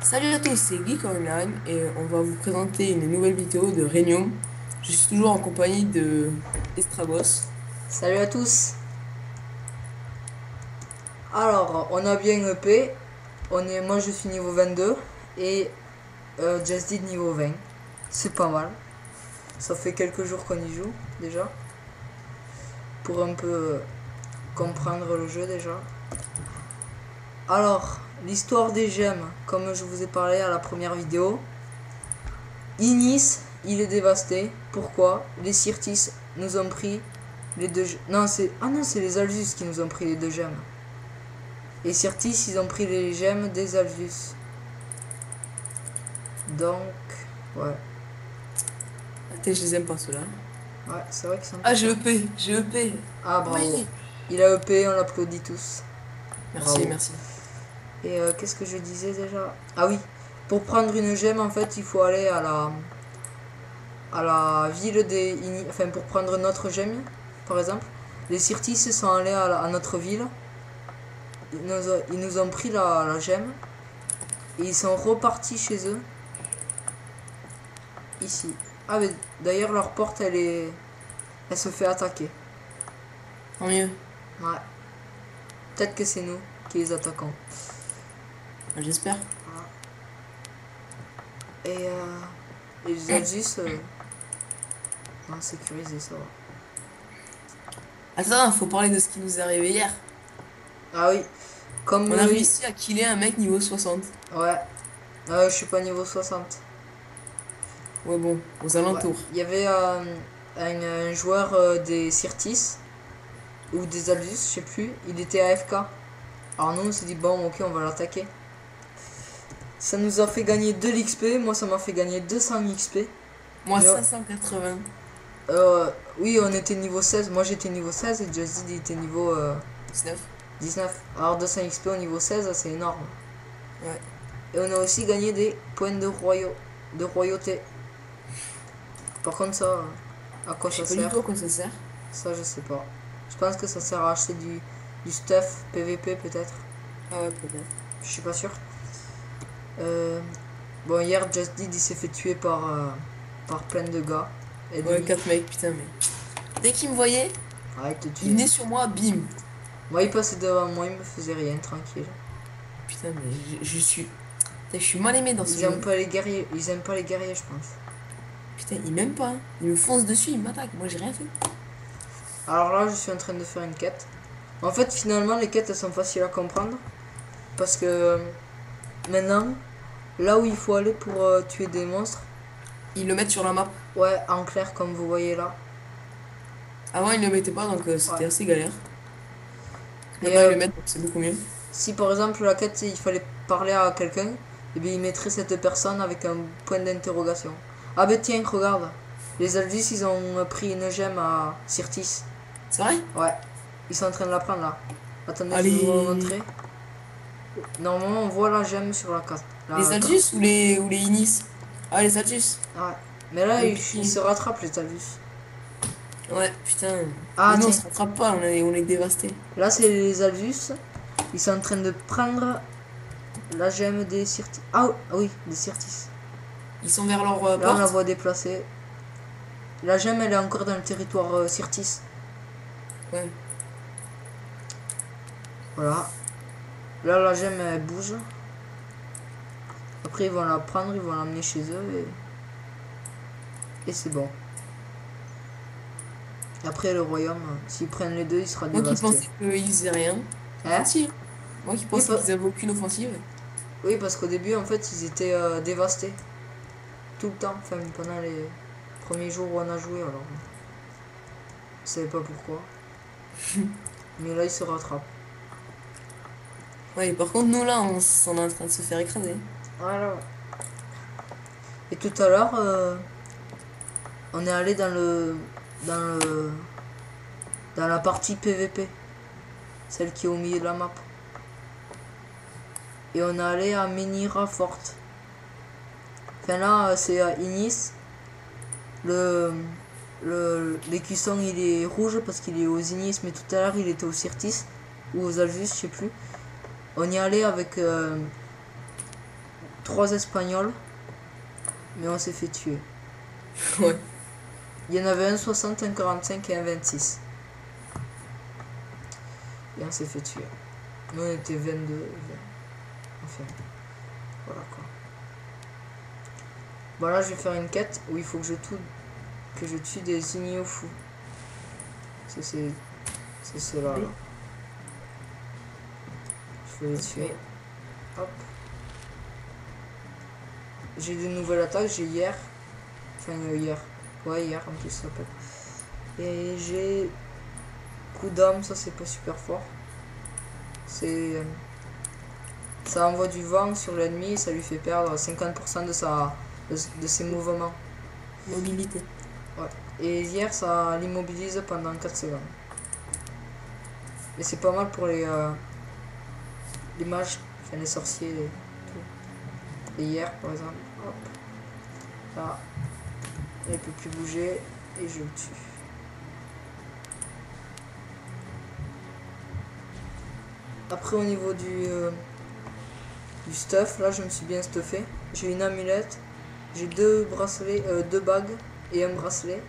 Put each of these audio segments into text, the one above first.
Salut à tous, c'est Geek Online et on va vous présenter une nouvelle vidéo de Renium. Je suis toujours en compagnie de Estragos. Salut à tous. Alors, on a bien EP. Moi, je suis niveau 22 et Just Did niveau 20. C'est pas mal. Ça fait quelques jours qu'on y joue déjà. Pour un peu comprendre le jeu déjà. Alors, l'histoire des gemmes, comme je vous ai parlé à la première vidéo. Inis, il est dévasté. Pourquoi? Les Sirtis nous ont pris les deux. Non, c'est. Ah non, c'est les Alzus qui nous ont pris les deux gemmes. Les Sirtis, ils ont pris les gemmes des Alzus. Donc, ouais. Attends, je les aime pas ceux-là. Ouais, c'est vrai qu'ils sont Ah, pas j'ai forts. EP, j'ai EP. Ah, bravo. Oui. Il a EP, on l'applaudit tous. Merci, Bravo. merci. Et qu'est-ce que je disais déjà? Ah oui, pour prendre une gemme, en fait, il faut aller à la ville des... Enfin, pour prendre notre gemme, par exemple. Les Sirtis sont allés à notre ville. Ils nous ont pris la gemme. Et ils sont repartis chez eux. Ici. Ah, mais d'ailleurs, leur porte, elle se fait attaquer. Tant mieux. Ouais. Peut-être que c'est nous qui les attaquons. Enfin, j'espère. Et les Algis, non, sécurisé, ça va. Attends, faut parler de ce qui nous est arrivé hier. Ah oui, comme. On a réussi à killer un mec niveau 60. Ouais, je suis pas niveau 60. Ouais, bon, aux Ouais, alentours. il y avait un joueur des Sirtis, ou des Algis, je sais plus, il était AFK. Alors nous, on s'est dit, bon, ok, on va l'attaquer. Ça nous a fait gagner 2 l'XP, moi ça m'a fait gagner 200 XP. Moi, Mais 580. oui, on était niveau 16, moi j'étais niveau 16 et Jazzy était niveau 19. 19. Alors 200 XP au niveau 16, c'est énorme. Ouais. Et on a aussi gagné des points de royauté. Par contre, ça, à quoi Je sais ça pas du sert? tout à quoi ça sert. Ça, je sais pas. Je pense que ça sert à acheter du stuff PVP peut-être. Ah ouais, peut-être. Je suis pas sûr. Euh, bon, hier, Just Did il s'est fait tuer par plein de gars. Ouais, Ennemis. 4 mecs, putain, mais. Dès qu'il me voyait, Ah, il te il tuait. venait sur moi, bim. Moi, il passait devant moi, il me faisait rien, tranquille. Putain, mais je suis. Putain, je suis mal aimé dans ce Ils jeu. aiment pas les guerriers, ils aiment pas les guerriers, je pense. Putain, il m'aime pas. Il me fonce dessus, il m'attaque. Moi, j'ai rien fait. Alors là, je suis en train de faire une quête. En fait, finalement, les quêtes, elles sont faciles à comprendre. Parce que maintenant, là où il faut aller pour tuer des monstres, Ils le mettent sur la map. ouais, en clair, comme vous voyez là. Avant, ils le mettaient pas, donc Ouais. c'était assez galère. Et Maintenant, ils le mettent, donc c'est beaucoup mieux. si par exemple la quête, il fallait parler à quelqu'un, et bien il mettrait cette personne avec un point d'interrogation. Ah ben tiens, regarde. Les Alvis, ils ont pris une gemme à Sirtis. C'est vrai? Ouais. Ils sont en train de la prendre là. Attendez, je vais vous Allez. montrer. Normalement, on voit la gemme sur la carte. Les La carte. Algus ou les Inis? Ah, les Algus. Ouais. Mais là, Les ils petits. se rattrapent, les Alvis. Ouais, putain. Mais Ah non, on tiens. se rattrape pas, on est dévasté. Là, c'est les Alvis. Ils sont en train de prendre la gemme des Sirtis. Ah oui, des Sirtis. Ils sont vers leur Là, on la porte. voit déplacer. La gemme, elle est encore dans le territoire Sirtis. Ouais. Voilà. Là, la gemme, elle bouge. Après, ils vont la prendre, ils vont l'amener chez eux et c'est bon. Et après, le royaume, s'ils prennent les deux, il sera Moi qui dévasté. pensais qu'ils faisaient rien. Ils ont Hein? menti. Moi qui Oui, pensais qu'ils avaient aucune offensive. oui, parce qu'au début, en fait, ils étaient dévastés. Tout le temps. Enfin, pendant les premiers jours où on a joué, alors. Je savais pas pourquoi. Mais là, ils se rattrapent. Ouais, par contre, nous là, on est en train de se faire écraser. Voilà. Et tout à l'heure, on est allé dans le, dans la partie PVP. Celle qui est au milieu de la map. Et on est allé à Menira Fort. Enfin là, c'est à Inis. Le, l'écusson il est rouge parce qu'il est aux Inis, mais tout à l'heure il était aux Sirtis ou aux Alvis, je sais plus. On y allait avec 3 Espagnols, mais on s'est fait tuer. Ouais. Il y en avait un 60, un 45 et un 26. Et on s'est fait tuer. Nous on était 22, 20. Enfin, voilà quoi. Bon là je vais faire une quête où il faut que je tue des ignos fous. C'est ceux-là là. Je vais les tuer. Hop. J'ai de nouvelles attaques, j'ai hier. Enfin hier. Ouais hier en plus ça peut. Et j'ai coup d'âme, ça c'est pas super fort. C'est ça envoie du vent sur l'ennemi et ça lui fait perdre 50% de ses mouvements. Mobilité. Ouais. Et hier ça l'immobilise pendant 4 secondes. Et c'est pas mal pour les mages, enfin les sorciers et tout. Et hier par exemple, hop. Là. Il peut plus bouger et je le tue. Après au niveau du stuff, là je me suis bien stuffé. J'ai une amulette, j'ai 2 bracelets, 2 bagues et un bracelet.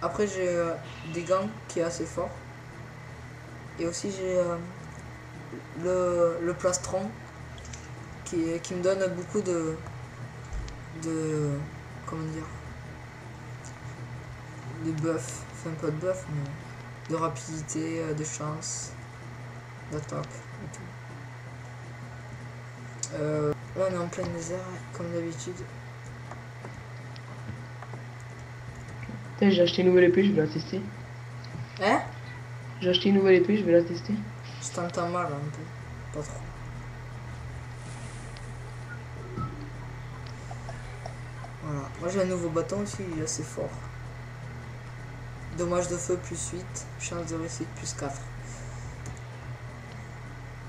Après j'ai des gants qui est assez fort. Et aussi j'ai le plastron qui me donne beaucoup de comment dire, de buff, enfin pas de buff mais de rapidité, de chance, d'attaque et tout. Là on est en plein désert comme d'habitude. J'ai acheté une nouvelle épée, je vais la tester. Hein? J'ai acheté une nouvelle épée, je vais la tester. Je t'entends mal un peu, pas trop. Voilà, moi j'ai un nouveau bâton aussi, il est assez fort. Dommage de feu plus 8, chance de réussite plus 4.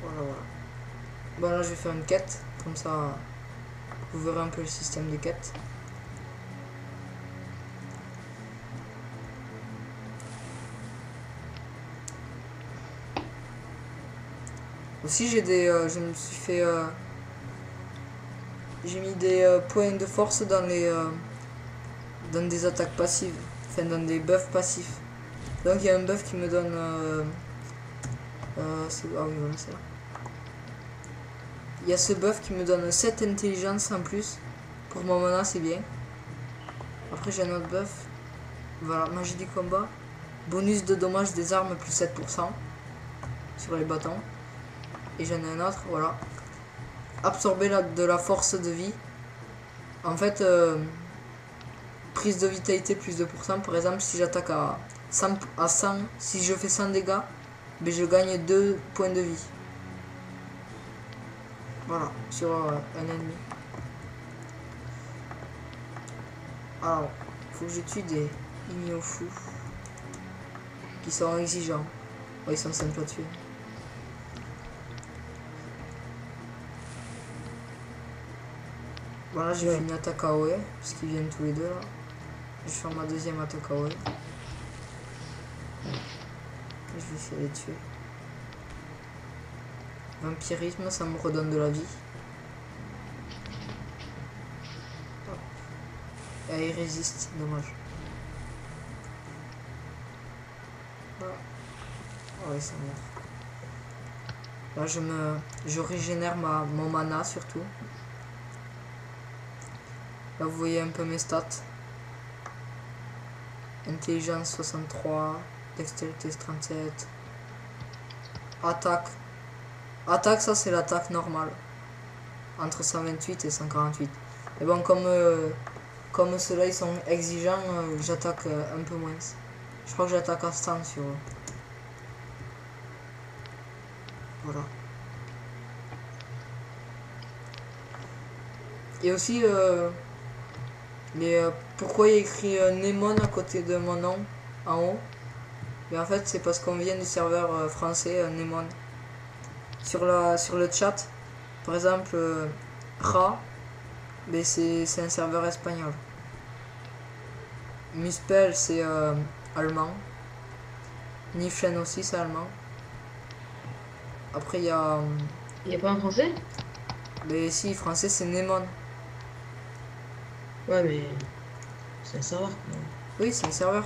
Voilà, voilà. Bon là je vais faire une quête, comme ça vous verrez un peu le système de quête. Aussi j'ai des... je me suis fait... j'ai mis des points de force dans les... dans des attaques passives. Enfin dans des buffs passifs. Donc il y a un buff qui me donne... ah oui voilà c'est là. Il y a ce buff qui me donne 7 intelligence en plus. Pour mon mana c'est bien. Après j'ai un autre buff. Voilà, magie du combat. Bonus de dommage des armes plus 7% sur les bâtons. Et j'en ai un autre, voilà. Absorber de la force de vie. En fait, prise de vitalité plus 2%. Par exemple, si j'attaque à 100, si je fais 100 dégâts, ben je gagne 2 points de vie. Voilà, sur un ennemi. Alors, faut que je tue des ignos fous qui sont exigeants. Ouais, ils sont simples à tuer. Voilà, j'ai fait une attaque AOE, parce qu'ils viennent tous les deux là. Je vais faire ma deuxième attaque AOE. Je vais essayer de les tuer. Vampirisme, ça me redonne de la vie. Et il résiste, dommage. Voilà. Oh, ils sont morts. Là, je régénère mon mana surtout. Là, vous voyez un peu mes stats. Intelligence 63, dextérité 37. Attaque. Attaque, ça c'est l'attaque normale. Entre 128 et 148. Et bon, comme ceux-là ils sont exigeants, j'attaque un peu moins. Je crois que j'attaque à 100 sur eux. Voilà. Et aussi, pourquoi il y a écrit Nemon à côté de mon nom, en haut? Et en fait, c'est parce qu'on vient du serveur français Nemon. Sur le chat, par exemple, Ra, ben c'est un serveur espagnol. Muspel, c'est allemand. Niflhen aussi, c'est allemand. Après, il y a... Il n'y a pas un français? Mais si, français c'est Nemon. Ouais, mais c'est un serveur. Oui, c'est un serveur.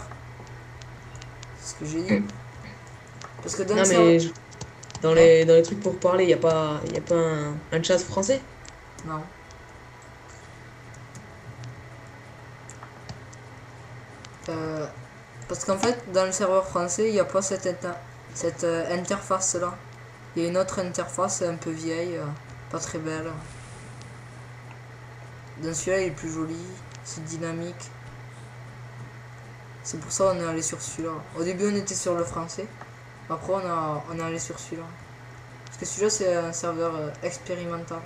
C'est ce que j'ai dit. Parce que dans le Non, serveur. mais Hein? dans les trucs pour parler, y a pas un chat français? Non. Euh, Parce qu'en fait, dans le serveur français, il n'y a pas cette interface-là. Il y a une autre interface un peu vieille, pas très belle. Dans celui-là, il est plus joli, c'est dynamique. C'est pour ça qu'on est allé sur celui-là. Au début, on était sur le français. Après, on est allé sur celui-là. Parce que celui-là, c'est un serveur expérimental.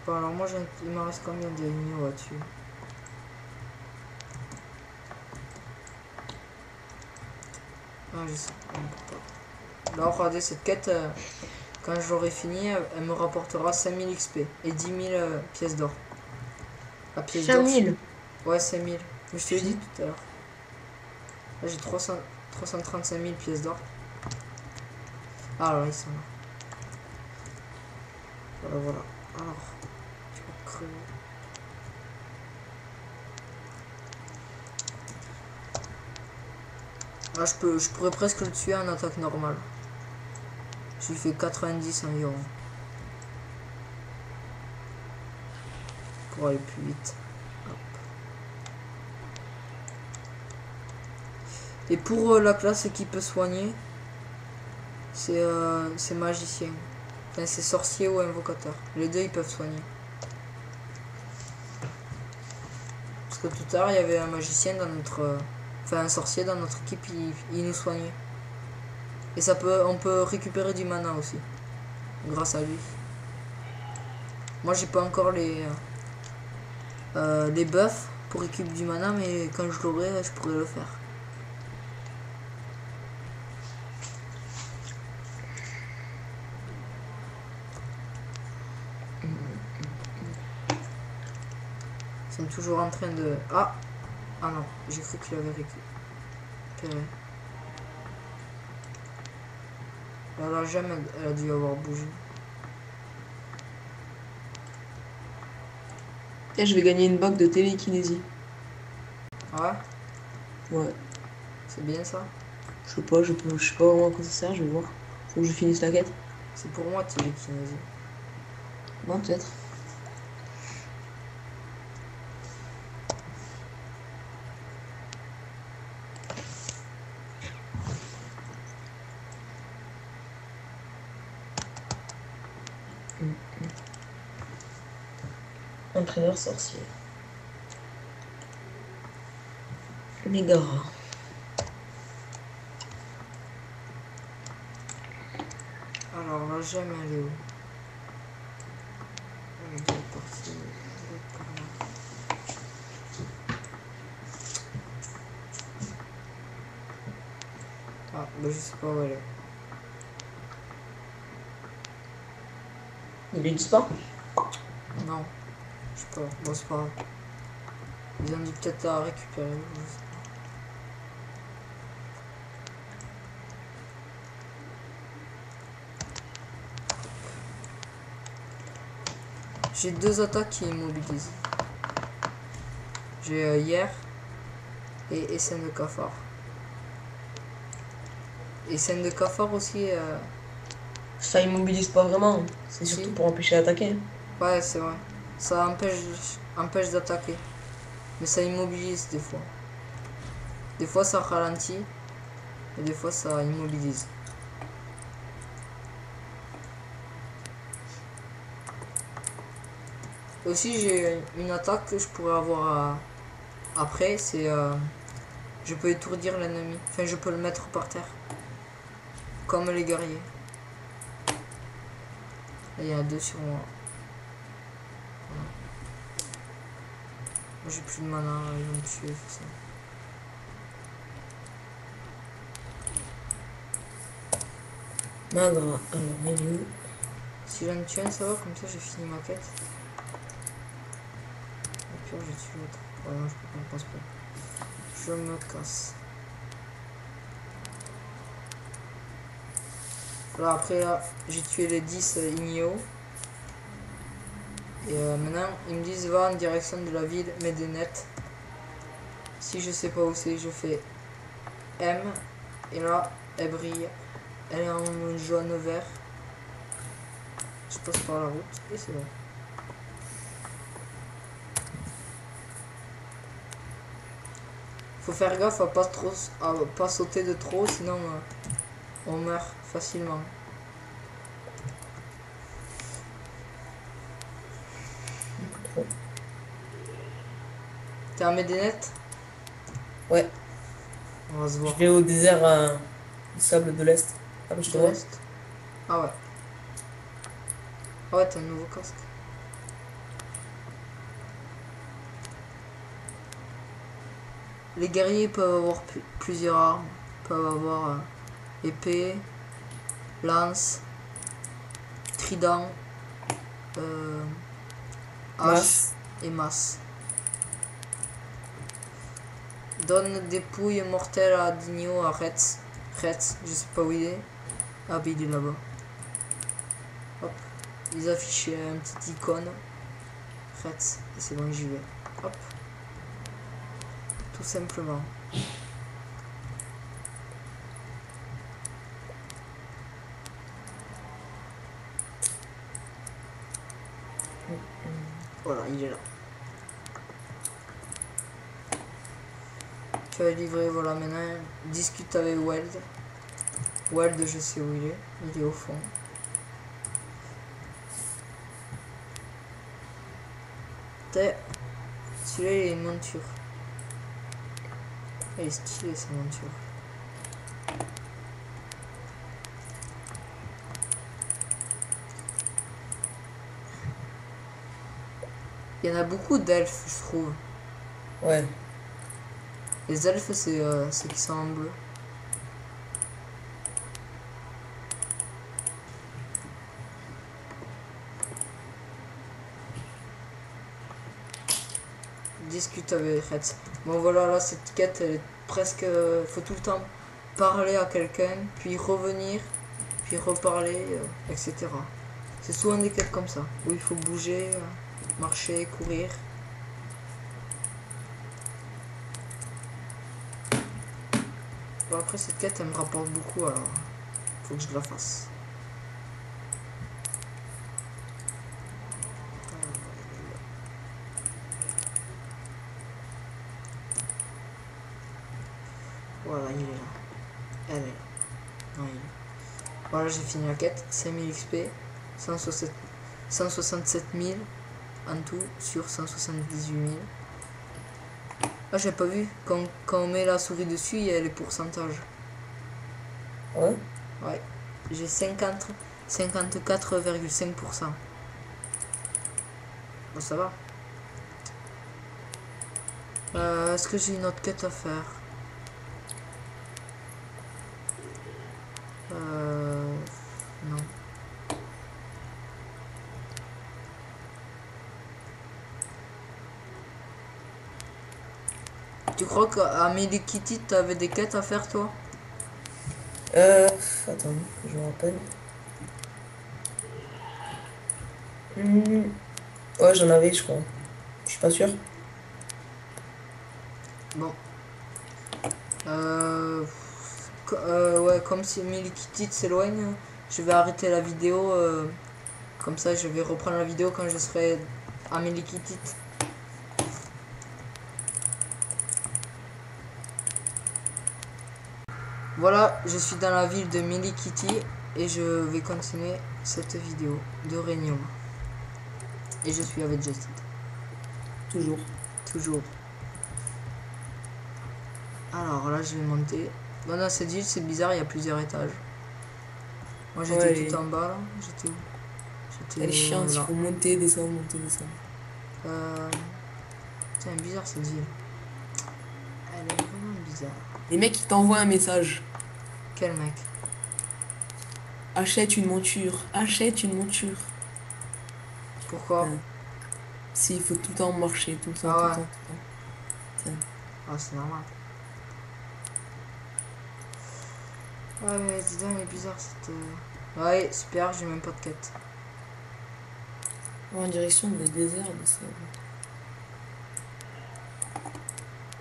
Bon, alors moi, il me reste combien de lignes là-dessus? Ah, je sais pas. Là, regardez, cette quête, quand je l'aurai fini, elle me rapportera 5000 XP et 10 000 pièces d'or. La pièce d'or. 5000. Ouais, 5000. Mais je te l'ai dit tout à l'heure. Là, j'ai 335 000 pièces d'or. Ah, là, ils sont là. Voilà, voilà. Alors, tu vas crever. Là, je pourrais presque le tuer en attaque normale. Je lui fais 90 environ. Pour aller plus vite. Hop. Et pour la classe qui peut soigner, c'est magicien. Enfin, c'est sorcier ou invocateur. Les deux, ils peuvent soigner. Parce que tout à l'heure, il y avait un magicien dans notre... Enfin, un sorcier dans notre équipe, il nous soignait. Et on peut récupérer du mana aussi. Grâce à lui. Moi, j'ai pas encore les buffs pour récupérer du mana, mais quand je l'aurai, je pourrai le faire. Ils sont toujours en train de... Ah! Ah non, j'ai cru qu'il avait récupéré. Là, la gemme, elle a dû avoir bougé. Et je vais gagner une bague de télékinésie. Ah ouais? Ouais. C'est bien ça? Je sais pas, je sais pas vraiment à quoi ça sert, je vais voir. Faut que je finisse la quête. C'est pour moi, télékinésie. Non, peut-être. Entraîneur sorcier. Mégara. Alors, la gemme, elle est où? Elle doit être partie par là. Ah, bah je sais pas où elle est. Il est pas. Non, je sais pas. Bon, c'est pas grave. Ils ont dit peut-être à récupérer. Je sais pas. J'ai deux attaques qui immobilisent. J'ai hier et Essaim de cafard. Essaim de cafard aussi. Ça immobilise pas vraiment. C'est Si. surtout pour empêcher d'attaquer. Ouais, c'est vrai. Ça empêche d'attaquer. Mais ça immobilise des fois. Des fois ça ralentit. Et des fois ça immobilise. Aussi j'ai une attaque que je pourrais avoir après. C'est je peux étourdir l'ennemi. Enfin je peux le mettre par terre. Comme les guerriers. Là, il y en a deux sur moi. Voilà. Moi j'ai plus de mana. Ils vont me tuer. Ça. Magra. Alors, il est où? Si j'en tue un, ça va, comme ça j'ai fini ma quête. Et puis j'ai tué l'autre. Ouais, non, je peux pas, pense pas. Je me casse. Voilà, après là, j'ai tué les 10 ignos. Et maintenant, ils me disent va en direction de la ville Medinet. Si je sais pas où c'est, je fais M. Et là, elle brille. Elle est en jaune vert. Je passe par la route et c'est bon. Faut faire gaffe à pas sauter de trop, sinon on meurt facilement. Trop. T'es à Medinet? Ouais, On va se je voir. vais au désert du sable de l'Est. Ah, mais je te De vois. l'Est. Ah ouais. Ah ouais, t'as un nouveau casque. Les guerriers peuvent avoir plusieurs armes. Ils peuvent avoir épée, lance, trident, euh, hache Masse. et masse. Donne des pouilles mortelles à Digno, à Retz. Retz, je sais pas où il est. Ah bah il est là-bas. Hop. Ils affichent un petit icône. Retz. Et c'est bon, j'y vais. Hop. Tout simplement. Voilà, il est là. Tu vas livrer, voilà, maintenant. Discute avec Weld. Weld, je sais où il est. Il est au fond. Celui-là, il a une monture. Elle est stylée, sa monture. Il y en a beaucoup d'elfes, je trouve. Ouais. Les elfes, c'est ceux qui sont en bleu. Discute avec Retz. Bon voilà, là cette quête elle est presque... faut tout le temps parler à quelqu'un, puis revenir, puis reparler, etc. C'est souvent des quêtes comme ça, où il faut bouger, marcher, courir. Bon, après cette quête elle me rapporte beaucoup, alors faut que je la fasse. Voilà, il est là. Elle est là. Non, il est là. Voilà, j'ai fini la quête. 5000 XP. 167 000 en tout sur 178 000. Ah, j'ai pas vu. Quand on met la souris dessus, il y a les pourcentages. Ouais. Ouais. J'ai 54,5%. Bon, ça va. Est-ce que j'ai une autre quête à faire? Non. Tu crois qu'à Medikitty, t'avais des quêtes à faire, toi? Attends, je me rappelle. Ouais, j'en avais, je crois. Je suis pas sûr. Bon. Ouais, comme si Medikitty s'éloigne, je vais arrêter la vidéo. Comme ça, je vais reprendre la vidéo quand je serai à Medikitty. Voilà, je suis dans la ville de Medikitty et je vais continuer cette vidéo de Renium. Et je suis avec Justin. Toujours. Toujours. Alors là, je vais monter. Bon, dans cette ville, c'est bizarre, il y a plusieurs étages. Moi, j'étais Ouais, tout en bas, là. J'étais où? elle est chiante, il Là. faut monter, descendre, monter, descendre. C'est bizarre cette ville. Elle est vraiment bizarre. Les mecs, ils t'envoient un message. Quel mec? Achète une monture. Achète une monture. Pourquoi? Ouais. Si, il faut tout le temps marcher, tout le temps, Ah tout le ouais. temps, tout le temps. Ah, c'est normal. Ouais, mais dis donc, elle est bizarre cette. Ouais, super, j'ai même pas de quête. En direction des déserts de sable.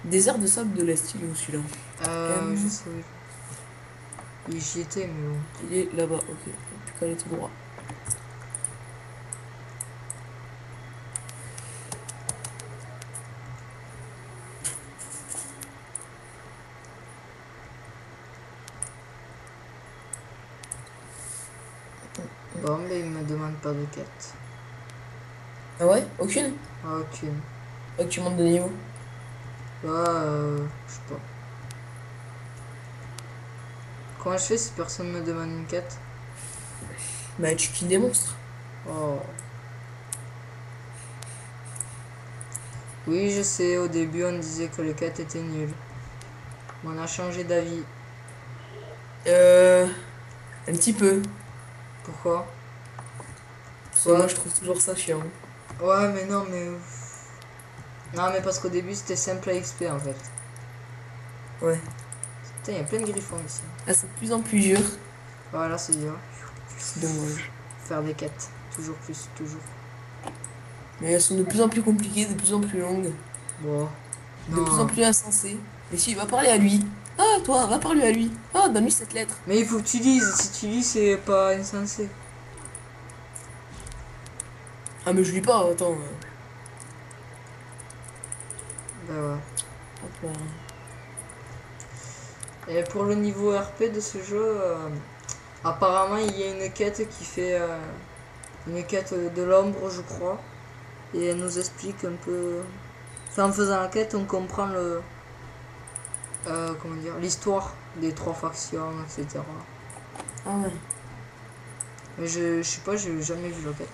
Désert de sable de l'Est, il est où celui-là? Je M, sais, oui. Et j'y étais, mais bon. il est là-bas, ok. Plus qu'à aller tout droit. Bon, mais il me demande pas de quête. Ah ouais? Aucune? Ah, aucune. Faut que tu montes de niveau. Bah, je sais pas. Comment je fais si personne me demande une quête? Bah tu kills des monstres. Oh. Oui, je sais, au début on disait que les quêtes étaient nulles. Mais on a changé d'avis. Euh... Un petit peu. Pourquoi? Parce que moi Ouais, je trouve toujours ça chiant. ouais, mais non, mais. Non, mais parce qu'au début c'était simple à XP en fait. Ouais. Putain, il y a plein de griffons ici. Là c'est de plus en plus dur. Voilà, c'est dur. C'est dommage. Faire des quêtes. Toujours plus, toujours. Mais elles sont de plus en plus compliquées, de plus en plus longues, Bon. de plus en Non. plus insensées. Mais si, va parler à lui. Ah, toi, va parler à lui. Ah, donne-lui cette lettre. Mais il faut que tu lises. Si tu lis, c'est pas insensé. Ah, mais je lis pas, attends. Bah ouais. Hop là. Et pour le niveau RP de ce jeu, apparemment il y a une quête qui fait une quête de l'ombre, je crois, et elle nous explique un peu. Enfin, en faisant la quête, on comprend le comment dire l'histoire des trois factions, etc. Ah ouais. Mais je sais pas, j'ai jamais vu la quête.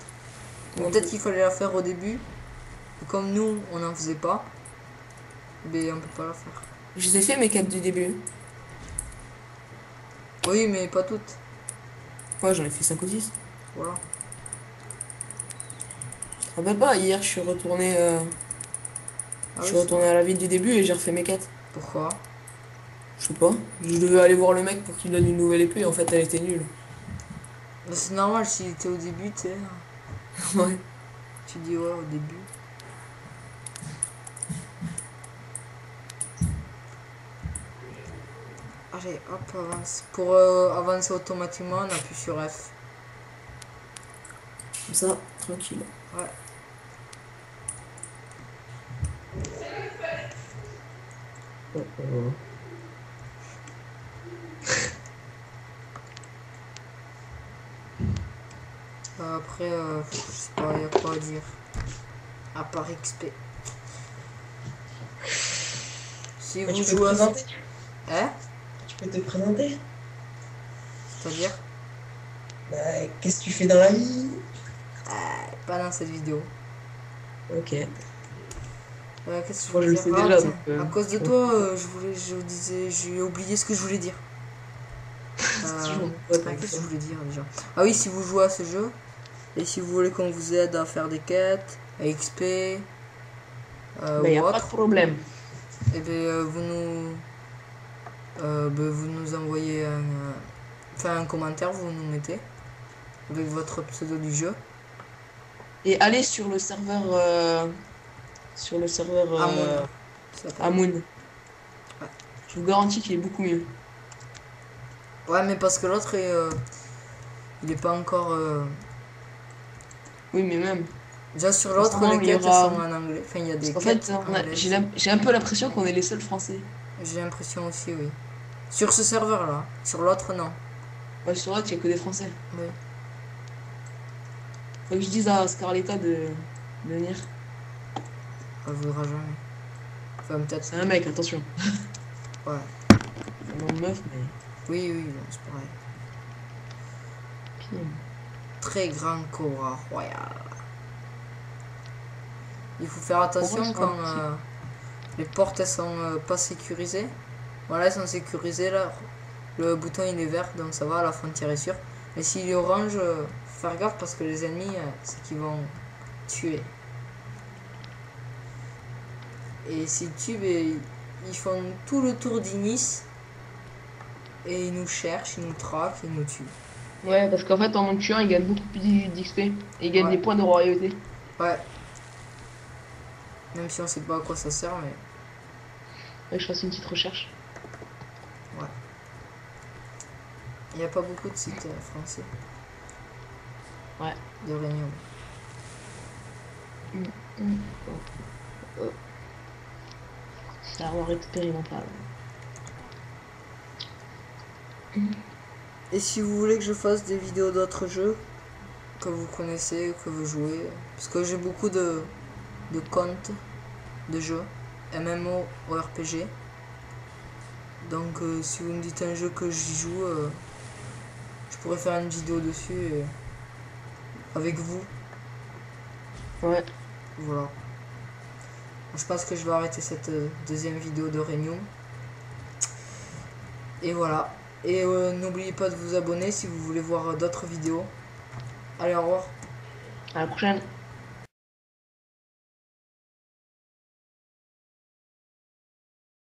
Bon, Non peut-être plus. qu'il fallait la faire au début. Et comme nous, on n'en faisait pas, mais on peut pas la faire. Je les ai fait mes quêtes du début. Oui, mais pas toutes. Ouais, j'en ai fait 5 ou 6. Voilà. Je te rappelle pas, hier Ah je oui, suis c'est retourné vrai. à la ville du début et j'ai refait mes quêtes. Pourquoi? Je sais pas. Je devais aller voir le mec pour qu'il me donne une nouvelle épée, en fait elle était nulle. Bah, c'est normal, si t'es au début, tu sais. Ouais. Tu dis ouais au début. Allez, hop, avance. Pour avancer automatiquement, on appuie sur F. Comme ça, tranquille. Ouais. Après, je sais pas, y a quoi à dire. À part XP. Si Bah, vous tu peux te jouez à... présenter. Hein? Tu peux te présenter. C'est-à-dire? Bah, qu'est-ce que tu fais dans la vie? Pas dans cette vidéo. Ok. Qu'est-ce que je Moi, je voulais le sais dire? Ah, déjà, tiens, donc. à cause de Je toi, je disais, j'ai oublié ce que je voulais dire. C'est toujours mon pote avec Qu'est-ce que ça. je voulais dire déjà? Ah oui, si vous jouez à ce jeu, et si vous voulez qu'on vous aide à faire des quêtes, à XP, Bah, y a ou pas de autre, problème. et bien vous nous envoyez un commentaire, vous nous mettez avec votre pseudo du jeu. Et allez sur le serveur. Sur le serveur. Amoun, ça s'appelle. Amoun. Ouais. Je vous garantis qu'il est beaucoup mieux. Ouais, mais parce que l'autre il est pas encore. Oui, mais même. Déjà sur l'autre, Sinon, les il y quêtes aura- sont en anglais. Enfin, il y a Parce des qu'en quêtes fait, anglaises. j'ai un peu l'impression qu'on est les seuls français. J'ai l'impression aussi, oui. Sur ce serveur-là. Sur l'autre, non. Ouais, sur l'autre, il n'y a que des français. Oui. Faut que je dise à Scarletta de venir. Elle voudra jamais. Enfin, peut-être. C'est un mec, attention. Ouais. C'est une meuf, mais. Oui, oui, non, c'est pareil. Puis, Très grand Cobra Royal. Il faut faire attention Pourquoi quand ça les portes elles sont pas sécurisées. Voilà, elles sont sécurisées là. Le bouton il est vert donc ça va, la frontière est sûre. Mais s'il est orange, faut faire gaffe parce que les ennemis c'est qu'ils vont tuer. Et s'ils tuent, ben, ils font tout le tour d'Inis et ils nous cherchent, ils nous traquent, ils nous tuent. Ouais, parce qu'en fait, en tuant, il gagne beaucoup plus d'XP. Et il gagne Ouais. des points de royauté. Ouais. Même si on sait pas à quoi ça sert, mais Ouais, je fasse une petite recherche. ouais. Il n'y a pas beaucoup de sites français Ouais. de Réunion. Oh. Ça va avoir expérimental. Et si vous voulez que je fasse des vidéos d'autres jeux que vous connaissez, que vous jouez, parce que j'ai beaucoup de comptes de jeux, MMO ou RPG. Donc si vous me dites un jeu que j'y joue, je pourrais faire une vidéo dessus avec vous. Ouais. Voilà. Je pense que je vais arrêter cette deuxième vidéo de réunion. Et voilà. Et n'oubliez pas de vous abonner si vous voulez voir d'autres vidéos. Allez, au revoir. À la prochaine.